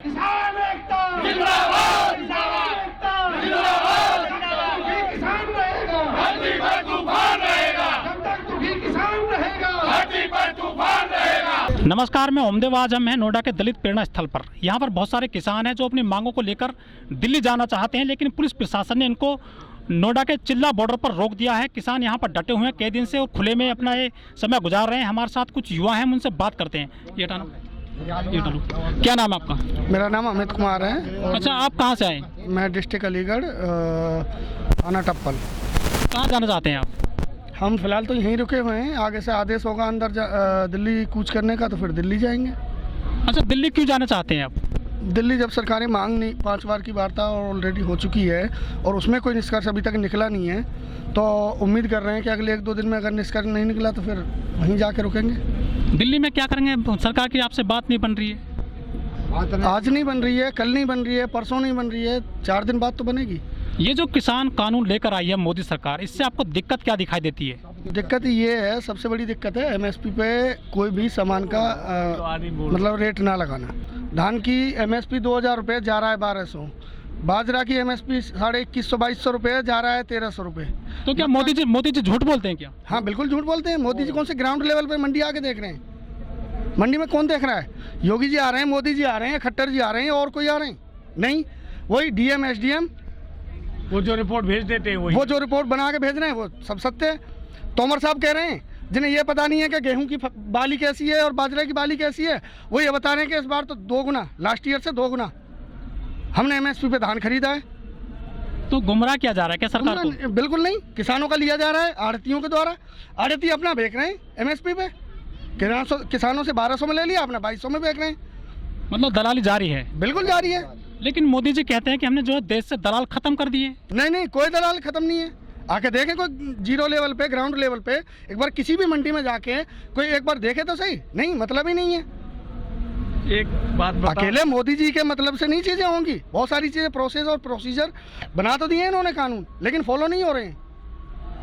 किसान एकता जिंदाबाद, किसान एकता जिंदाबाद, किसान रहेगा, धरती पर तूफान रहेगा, जब तक दुखी किसान रहेगा, धरती पर तूफान रहेगा। नमस्कार, मैं ओमदेव। आज हम हैं नोएडा के दलित प्रेरणा स्थल पर। यहाँ पर बहुत सारे किसान हैं जो अपनी मांगों को लेकर दिल्ली जाना चाहते हैं, लेकिन पुलिस प्रशासन ने इनको नोएडा के चिल्ला बॉर्डर पर रोक दिया है। किसान यहाँ पर डटे हुए हैं कई दिन से और खुले में अपना ये समय गुजार रहे हैं। हमारे साथ कुछ युवा हैं, हम उनसे बात करते हैं। ये क्या नाम है आपका? मेरा नाम अमित कुमार है। अच्छा, आप कहाँ से आए? मैं डिस्ट्रिक्ट अलीगढ़ थाना टप्पल। कहाँ जाना चाहते हैं आप? हम फिलहाल तो यहीं रुके हुए हैं। आगे से आदेश होगा अंदर दिल्ली कूच करने का, तो फिर दिल्ली जाएंगे। अच्छा, दिल्ली क्यों जाना चाहते हैं आप? दिल्ली जब सरकारी मांग नहीं, 5 बार की वार्ता ऑलरेडी हो चुकी है और उसमें कोई निष्कर्ष अभी तक निकला नहीं है, तो उम्मीद कर रहे हैं कि अगले 1-2 दिन में अगर निष्कर्ष नहीं निकला तो फिर वहीं जाके रुकेंगे। दिल्ली में क्या करेंगे? सरकार की आपसे बात नहीं बन रही है? आज नहीं बन रही है, कल नहीं बन रही है, परसों नहीं बन रही है, 4 दिन बाद तो बनेगी। ये जो किसान कानून लेकर आई है मोदी सरकार, इससे आपको दिक्कत क्या दिखाई देती है? दिक्कत ये है, सबसे बड़ी दिक्कत है एमएसपी पे कोई भी सामान का मतलब रेट ना लगाना। धान की एमएसपी 2000 रुपये जा रहा है 1200, बाजरा की एमएसपी 2150-2200 रुपये जा रहा है 1300 रुपये। तो क्या मोदी जी झूठ बोलते हैं क्या? हाँ, बिल्कुल झूठ बोलते हैं। मोदी जी कौन से ग्राउंड लेवल पे मंडी आके देख रहे हैं? मंडी में कौन देख रहा है? योगी जी आ रहे हैं, मोदी जी आ रहे हैं, खट्टर जी आ रहे हैं, और कोई आ रहे हैं? नहीं, वही डीएम एसडीएम वो जो रिपोर्ट भेज देते हैं वो जो रिपोर्ट बना के भेज रहे हैं वो सब सत्य है। तोमर साहब कह रहे हैं, जिन्हें ये पता नहीं है कि गेहूं की बाली कैसी है और बाजरे की बाली कैसी है, वो ये बता रहे हैं कि इस बार तो 2 गुना, लास्ट ईयर से 2 गुना हमने एमएसपी पे धान खरीदा है। तो गुमराह किया जा रहा है क्या सरकार को? बिल्कुल नहीं, किसानों का लिया जा रहा है आड़तियों के द्वारा। आड़ती अपना बेच रहे हैं एमएसपी पे, किसानों से 1200 में ले लिया, अपना 2200 में बेच रहे हैं। मतलब दलाली जारी है? बिल्कुल जारी है। लेकिन मोदी जी कहते हैं कि हमने जो है देश से दलाल खत्म कर दिए। नहीं, कोई दलाल खत्म नहीं है। आके देखें कोई जीरो लेवल पे, ग्राउंड लेवल पे एक बार किसी भी मंडी में जाके कोई एक बार देखे तो सही। नहीं, मतलब ही नहीं है। एक बात बता, अकेले मोदी जी के मतलब से नहीं चीजें होंगी। बहुत सारी चीजें, प्रोसेस और प्रोसीजर बना तो दिए इन्होंने कानून, लेकिन फॉलो नहीं हो रहे हैं।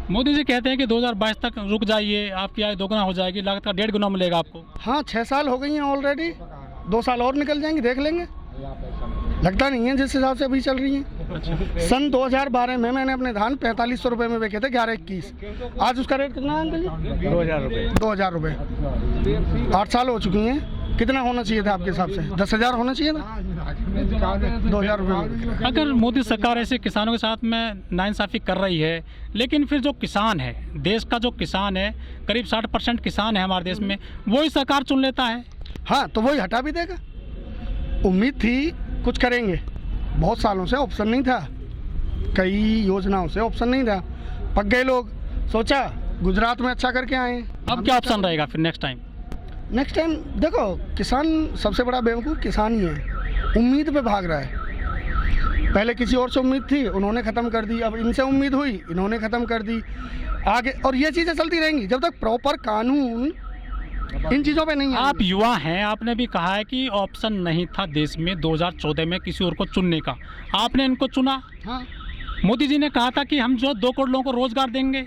मोदी जी कहते हैं कि 2022 तक रुक जाइए, आपकी आय 2 गुना हो जाएगी, लागत का 1.5 गुना मिलेगा आपको। हाँ, 6 साल हो गई हैं ऑलरेडी, 2 साल और निकल जाएंगे, देख लेंगे। लगता नहीं है जिस हिसाब से अभी चल रही है। सन 2012 में मैंने अपने धान 4500 रुपये में बेचे थे, 11-21। आज उसका रेट कितना है अंकल जी? 2000 रुपये। 2000 रुपये। 8 साल हो चुकी हैं। कितना होना चाहिए था आपके हिसाब से? 10,000 होना चाहिए था। 2000 रुपये। अगर मोदी सरकार ऐसे किसानों के साथ में नाइंसाफ़ी कर रही है, लेकिन फिर जो किसान है, देश का जो किसान है, करीब 60% किसान है हमारे देश में, वही सरकार चुन लेता है। हाँ, तो वही हटा भी देगा। उम्मीद थी कुछ करेंगे, बहुत सालों से ऑप्शन नहीं था, कई योजनाओं से ऑप्शन नहीं था, पक गए लोग। सोचा गुजरात में अच्छा करके आए। अब क्या ऑप्शन रहेगा फिर नेक्स्ट टाइम? नेक्स्ट टाइम देखो, किसान सबसे बड़ा बेवकूफ़ किसान ही है। उम्मीद पे भाग रहा है। पहले किसी और से उम्मीद थी, उन्होंने ख़त्म कर दी। अब इनसे उम्मीद हुई, इन्होंने ख़त्म कर दी। आगे और ये चीज़ें चलती रहेंगी जब तक प्रॉपर कानून इन चीज़ों पे नहीं है। आप युवा हैं, आपने भी कहा है कि ऑप्शन नहीं था देश में 2014 में किसी और को चुनने का, आपने इनको चुना। हाँ, मोदी जी ने कहा था कि हम जो 2 करोड़ लोगों को रोजगार देंगे,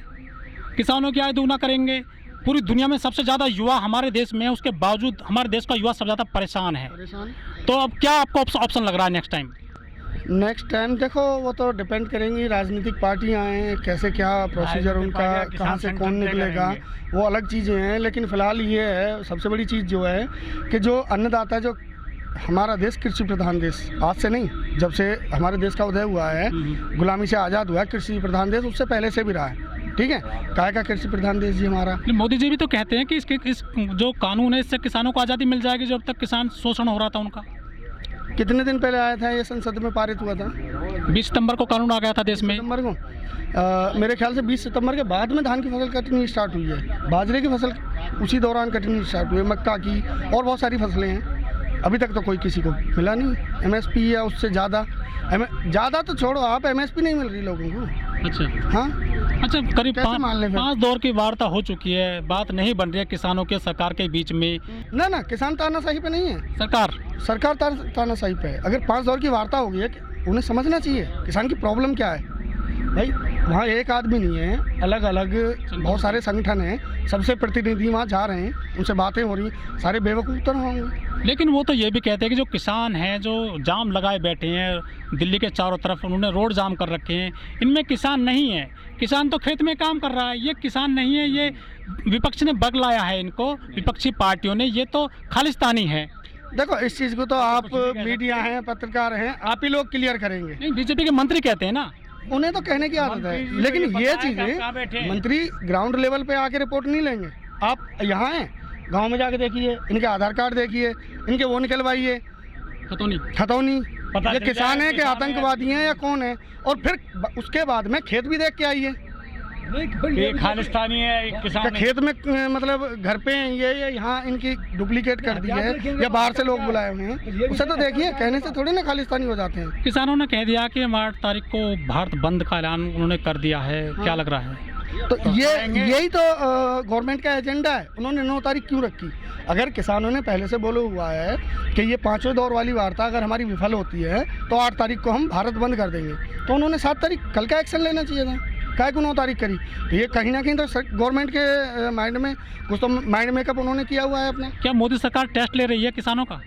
किसानों की आय दोगुना करेंगे। पूरी दुनिया में सबसे ज़्यादा युवा हमारे देश में है, उसके बावजूद हमारे देश का युवा सबसे ज़्यादा परेशान है। तो अब क्या आपको ऑप्शन लग रहा है नेक्स्ट टाइम? नेक्स्ट टाइम देखो, वो तो डिपेंड करेंगी राजनीतिक पार्टियां हैं, कैसे क्या प्रोसीजर उनका, कहाँ से कौन निकलेगा, वो अलग चीज़ें हैं। लेकिन फ़िलहाल ये है, सबसे बड़ी चीज़ जो है कि जो अन्नदाता, जो हमारा देश कृषि प्रधान देश, आज से नहीं, जब से हमारे देश का उदय हुआ है, गुलामी से आज़ाद हुआ है, कृषि प्रधान देश उससे पहले से भी रहा है। ठीक है, काय का कृषि प्रधान देश जी हमारा। मोदी जी भी तो कहते हैं कि इस जो कानून है, इससे किसानों को आज़ादी मिल जाएगी, जब तक किसान शोषण हो रहा था उनका। कितने दिन पहले आया था ये, संसद में पारित हुआ था? 20 सितंबर को कानून आ गया था देश में। सितंबर को मेरे ख्याल से 20 सितंबर के बाद में धान की फसल कटनी स्टार्ट हुई है। बाजरे की फसल उसी दौरान कटनी स्टार्ट हुई है, मक्का की और बहुत सारी फसलें हैं। अभी तक तो कोई किसी को मिला नहीं एमएसपी या उससे ज़्यादा। तो छोड़ो आप, एमएसपी नहीं मिल रही लोगों को। अच्छा, हाँ, अच्छा, करीब कैसे मान लें फिर? 5 दौर की वार्ता हो चुकी है, बात नहीं बन रही है किसानों के सरकार के बीच में। ना, किसान तानाशाही पे नहीं है सरकार तानाशाही पे है। अगर 5 दौर की वार्ता होगी है, उन्हें समझना चाहिए किसान की प्रॉब्लम क्या है। भाई वहाँ एक आदमी नहीं है, अलग अलग बहुत सारे संगठन हैं, सबसे प्रतिनिधि वहाँ जा रहे हैं, उनसे बातें हो रही, सारे बेवकूफ़ तो ना होंगे। लेकिन वो तो ये भी कहते हैं कि जो किसान हैं जो जाम लगाए बैठे हैं दिल्ली के चारों तरफ, उन्होंने रोड जाम कर रखे हैं, इनमें किसान नहीं है। किसान तो खेत में काम कर रहा है, ये किसान नहीं है, ये विपक्ष ने बगलाया है इनको, विपक्षी पार्टियों ने, ये तो खालिस्तानी है। देखो इस चीज़ को तो आप मीडिया हैं, पत्रकार हैं, आप ही लोग क्लियर करेंगे। नहीं, बीजेपी के मंत्री कहते हैं ना, उन्हें तो कहने की आदत है, लेकिन ये चीज़ें मंत्री ग्राउंड लेवल पे आके रिपोर्ट नहीं लेंगे। आप यहाँ हैं, गांव में जाके देखिए, इनके आधार कार्ड देखिए, इनके वो निकलवाइए, खतौनी ये किसान है कि आतंकवादी हैं या कौन है, और फिर उसके बाद में खेत भी देख के आइए। ये खालिस्तानी है किसान खेत में मतलब घर पे हैं ये यहाँ इनकी डुप्लीकेट कर दी है या बाहर से लोग बुलाए हुए हैं, उसे तो देखिए, कहने से थोड़ी ना खालिस्तानी हो जाते हैं। किसानों ने कह दिया कि 8 तारीख को भारत बंद का ऐलान उन्होंने कर दिया है, क्या लग रहा है? तो यही तो गवर्नमेंट का एजेंडा है, उन्होंने 9 तारीख क्यों रखी? अगर किसानों ने पहले से बोला हुआ है कि ये 5वें दौर वाली वार्ता अगर हमारी विफल होती है तो 8 तारीख को हम भारत बंद कर देंगे, तो उन्होंने 7 तारीख कल का एक्शन लेना चाहिए था, काय को 9 तारीख करी? ये कहीं ना कहीं तो गवर्नमेंट के माइंड में कुछ तो माइंड मेकअप उन्होंने किया हुआ है अपना। क्या मोदी सरकार टेस्ट ले रही है किसानों का?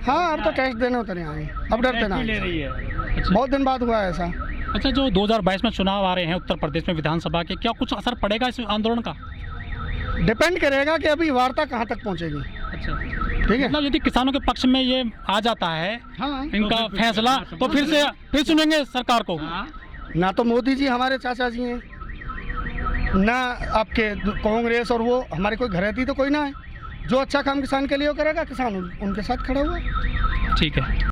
हाँ, अब तो टेस्ट देने उतरे आए, अब डरते ना ले रही है। बहुत दिन बाद हुआ है ऐसा। अच्छा, जो 2022 में चुनाव आ रहे हैं उत्तर प्रदेश में विधानसभा के, क्या कुछ असर पड़ेगा इस आंदोलन का? डिपेंड करेगा कि अभी वार्ता कहाँ तक पहुँचेगी। अच्छा, ठीक है, मतलब यदि किसानों के पक्ष में ये आ जाता है हाँ, इनका फैसला, तो फिर सुनेंगे सरकार को। ना तो मोदी जी हमारे चाचा जी हैं, ना आपके कांग्रेस और वो हमारे कोई घरेती तो कोई ना है। जो अच्छा काम किसान के लिए वो करेगा, किसान उनके साथ खड़ा हुआ। ठीक है।